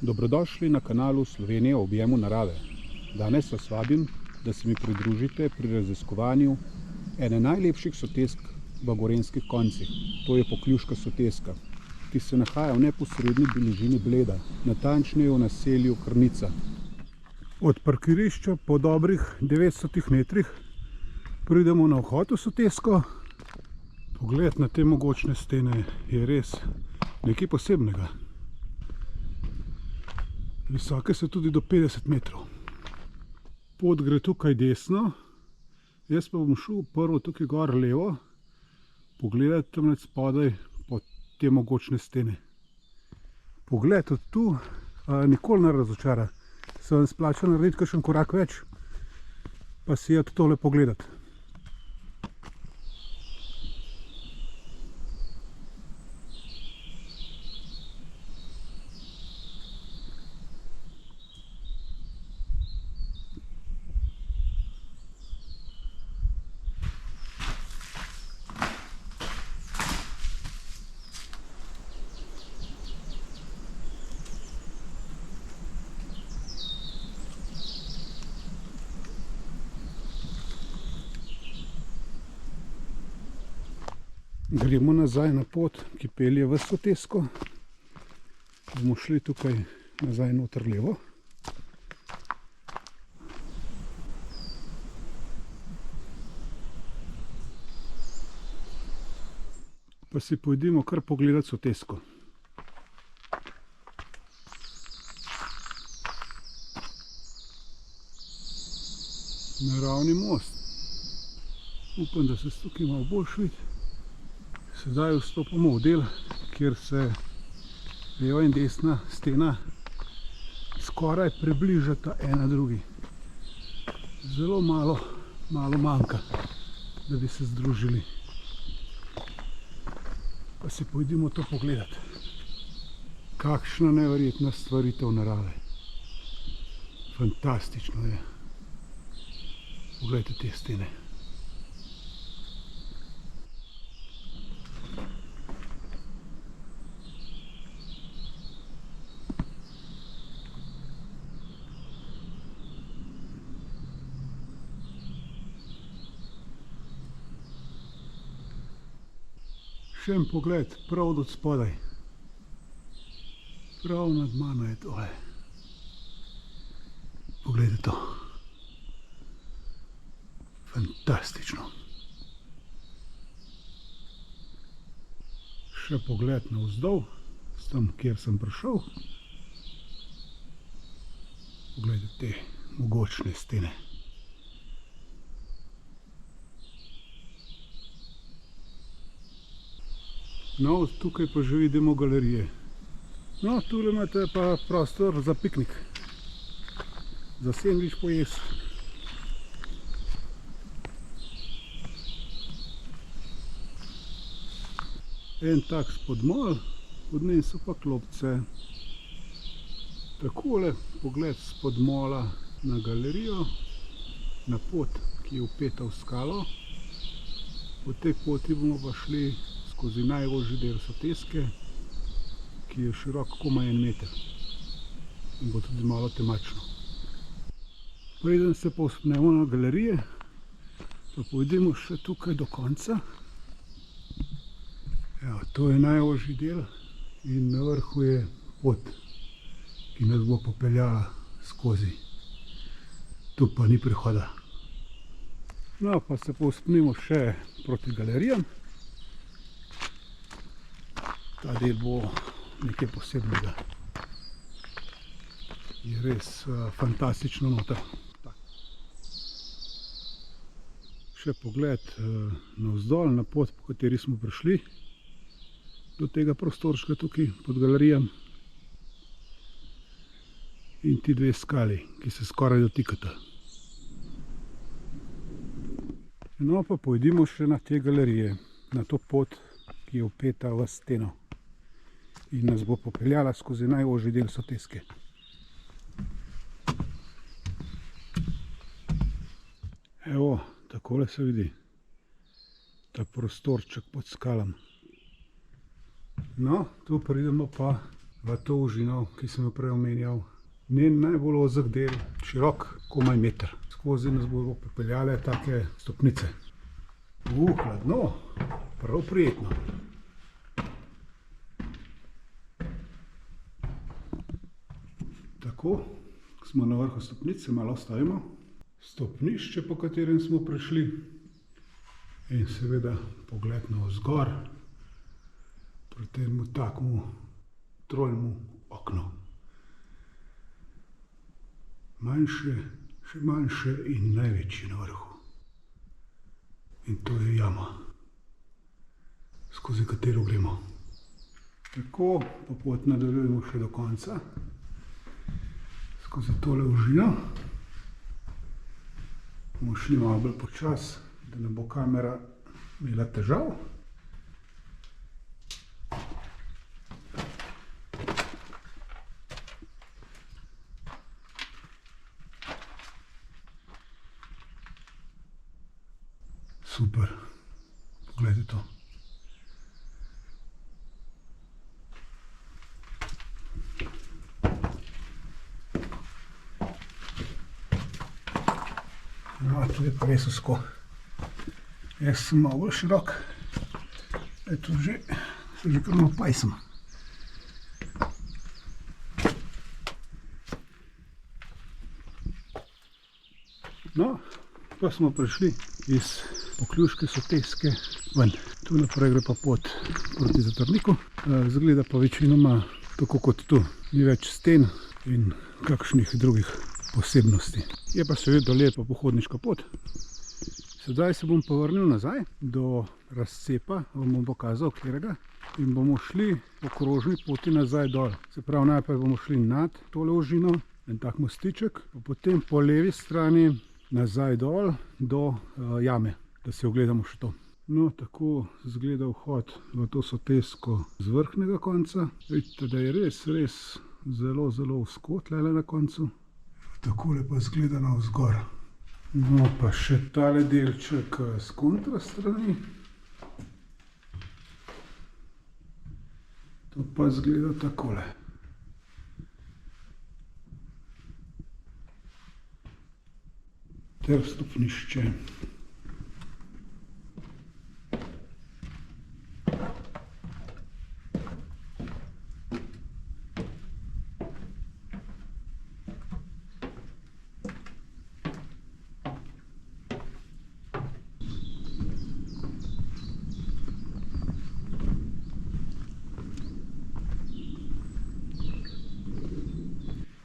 Dobrodošli na kanalu Slovenija v objemu narave. Danes vas vabim, da se mi pridružite pri raziskovanju ene najlepših sotesk v gorenjskih koncih. To je Pokljuška soteska, ki se nahaja v neposredni bližini Bleda, natančneje v naselju Krnica. Od parkirišča po dobrih 900 metrih pridemo na vhod v sotesko. Pogled na te mogočne stene je res nekaj posebnega. Visoke so tudi do 50 metrov. Pot gre tukaj desno, jaz pa bom šel prvo tukaj gor levo, pogledati tam spodaj po te mogočne stene. Pogled od tu nikoli ne razočara. Sem splačal narediti kakšen korak več, pa si je tole pogledati. Gremo nazaj na pot, ki pelje v sotesko. Bomo šli tukaj nazaj noter levo. Pa si pojdimo kar pogledati sotesko. Naravni most. Upam, da se tukaj malo boljš vidi. Sedaj vstopamo v del, kjer se leva in desna stena skoraj približata ena drugi. Zelo malo manjka, da bi se združili. Pa si pojdimo to pogledati. Kakšna neverjetna stvaritev narave. Fantastično je. Poglejte te stene. Še en pogled, prav od spodaj. Prav nad mano je tole. Poglejte to. Fantastično. Še pogled navzdol, tam, kjer sem prišel. Poglejte te mogočne stene. No, tukaj pa že vidimo galerije. No, tule imate pa prostor za piknik. Za sendvič pojes. En tak spodmol, pod njim so pa klopce. Takole pogled s podmola na galerijo, na pot, ki je vpeta v skalo. Po tej poti bomo pa šli skozi najožji del soteske, ki je širok komaj 1 meter in bo tudi malo temačno. Preden se povzpnemo na galerije, pa pojdimo še tukaj do konca. Evo, to je najožji del in na vrhu je pot, ki nas bo popeljala skozi. Tu pa ni prehoda. No, pa se povzpnemo še proti galerijam. Ta del bo nekaj posebnega. Je res fantastično noter. Še pogled navzdol na pot, po kateri smo prišli do tega prostorčka tukaj pod galerijam. In ti dve skali, ki se skoraj dotikata. No, pa pojdimo še na te galerije, na to pot, ki je vpeta v steno in nas bo popeljala skozi najožji del soteske. Evo, takole se vidi ta prostorček pod skalam. No, tu pridemo pa v to užino, ki sem jo prej omenjal. Njen najbolj ozek del, širok komaj meter. Skozi nas bodo pripeljale take stopnice. Hladno, prav prijetno. Tako, smo na vrhu stopnice, malo stavimo. Stopnišče, po katerem smo prišli, in seveda pogled navzgor pri temu takmu trojnemu oknu. Manjše, še manjše in največji na vrhu. In to je jama, skozi katero gremo. Tako, pa pot nadaljujemo še do konca, skozi tole užino. Bomo šli malo bolj počas, da ne bo kamera imela težav. Super, poglejte to. No, tu je pa res usko. Jaz sem malo bolj širok. Eto, se že kar malo pajsem. No, pa smo prišli iz Pokljuške soteske ven. Tu naprej gre pa pot proti Zatrniku. Zgleda pa večinoma tako kot tu. Ni več sten in kakšnih drugih posebnosti. Je pa seveda lepa pohodniška pot. Sedaj se bom povrnil nazaj do razcepa, vam bom pokazal katerega, in bomo šli po krožni poti nazaj dol. Se pravi, najprej bomo šli nad tole užino, en tak mostiček, pa potem po levi strani nazaj dol do jame, da si ogledamo še to. No, tako izgleda vhod v to sotesko z vrhnega konca. Vidite, da je res zelo ozko tlele na koncu. Takole pa izgleda navzgor. No, pa še tale delček s kontra strani. To pa izgleda takole. Ter stopnišče.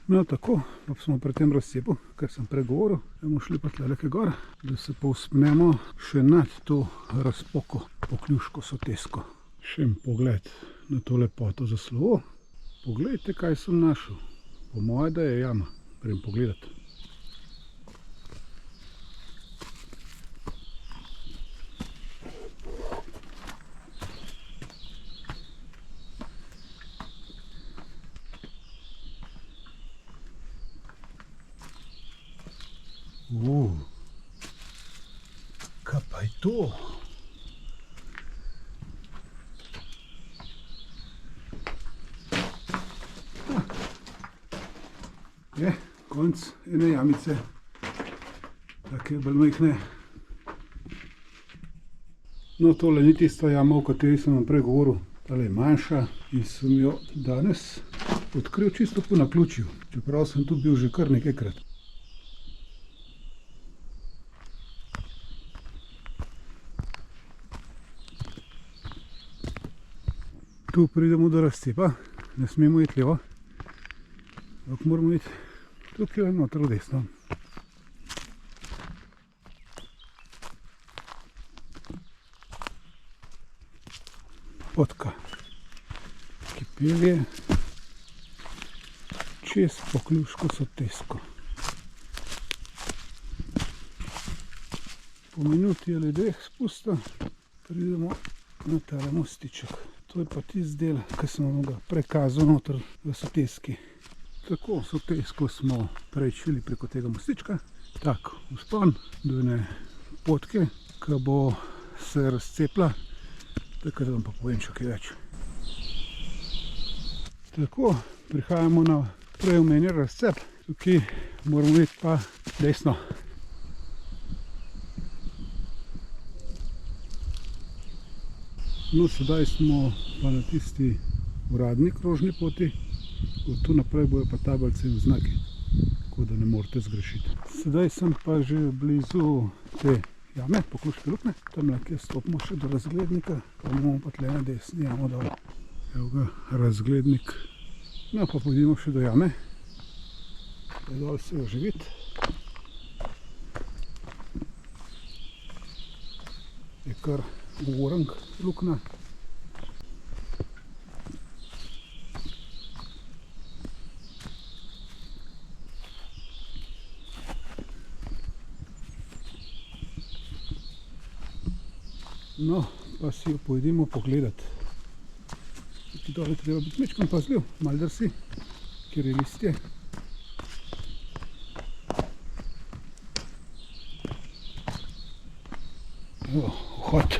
No, tako, pa smo pri tem razcepu, kar sem pregovoril, bomo šli pa tleleke gor, da se povzpnemo še nad to razpoko Pokljuško sotesko. Še en pogled na to lepoto za slovo. Poglejte, kaj sem našel. Po moje, da je jama. Grem pogledat. Kaj pa je to? Je konc ene jamice, take bolj majhne. No, tole ni tista jama, o kateri sem vam prej govoril. Tale je manjša in sem jo danes odkril čisto po naključju, čeprav sem tu bil že kar nekajkrat. Tu pridemo do razcepa, ne smemo iti levo, ampak moramo iti tukaj noter v desno. Potka, ki pelje čez Pokljuško sotesko. Po minuti ali dveh spusta pridemo na tale mostiček. To je pa tisti del, ki sem vam ga prikazal noter v soteski. Tako, sotesko smo prečili preko tega mostička. Tak, vzpon do ene potke, ki bo se razcepla, takrat vam pa povem še kaj več. Tako, prihajamo na prej omenjen razcep. Tukaj moramo iti pa desno. No, sedaj smo pa na tisti uradni krožni poti. Od tu naprej bojo pa tablice in znaki, tako da ne morete zgrešiti. Sedaj sem pa že blizu te jame, Pokluške luknje. Tam nekje stopimo še do razglednika, pa bomo pa tle na desni jamo dol. Evo ga, razglednik. No, pa pojdimo še do jame. Tle dol se jo že vidi. Je kar orang luknja. No, pa si jo pojdimo pogledati. Tukaj dole treba biti mečkam pazljiv, malo drsi, kjer je listje. Evo, vhod.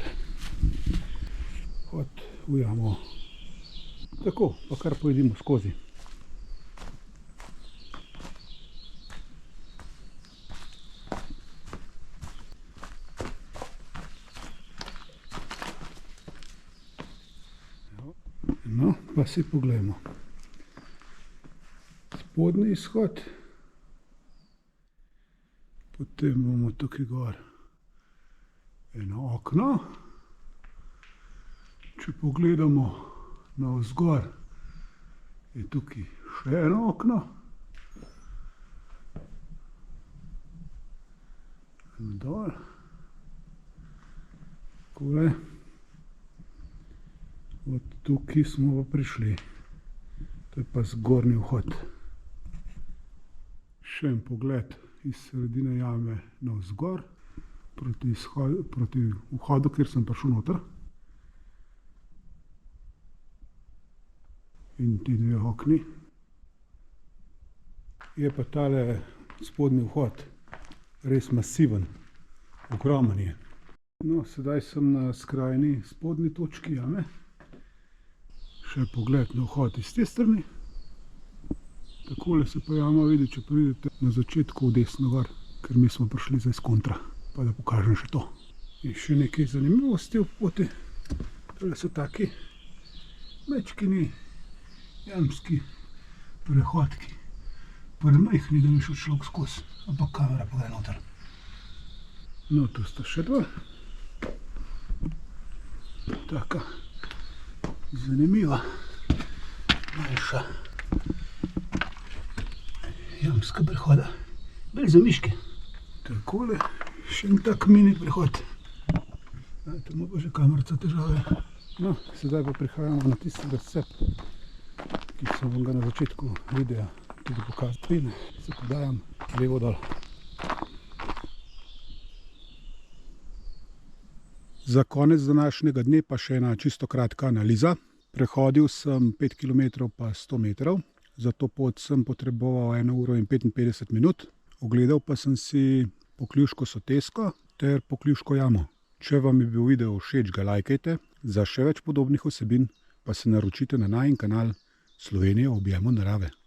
Vhod v jamo. Tako, pa kar pojdimo skozi. No, pa si pogledamo. Spodnji izhod. Potem imamo tukaj gor eno okno. Če pogledamo navzgor, je tukaj še eno okno. Dol. Takole. Od tukaj smo pa prišli. To je pa zgornji vhod. Še en pogled iz sredine jame navzgor, proti vhodu, kjer sem prišel noter. In ti dve okni. Je pa tale spodnji vhod res masiven, ogromen je. No, sedaj sem na skrajni spodnji točki jame. Še pogled na vhod iz te strani. Takole se pa jama vidi, če pridete na začetku v desno gor, ker mi smo prišli zdaj s kontra, pa da pokažem še to. In še nekaj zanimivosti v poti. Tole so taki mečkini jamski prehodki. Premajhni, da bi šel človek skozi, ampak kamera pa gre noter. No, tu sta še dva. Taka zanimiva, manjša jamska prehoda. Bolj za miške. Takole, še en tak mini prehod. Tu ima pa že kamerca težave. No, sedaj pa prihajamo na tisti razcep, ki sem vam ga na začetku videa tudi pokazal. In se podajam levo dol. Za konec današnjega dne pa še ena čisto kratka analiza. Prehodil sem 5 km pa 100 metrov, za to pot sem potreboval 1 uro in 55 minut. Ogledal pa sem si Pokljuško sotesko ter Pokljuško jamo. Če vam je bil video všeč, ga lajkajte, za še več podobnih vsebin pa se naročite na najin kanal Slovenija v objemu narave.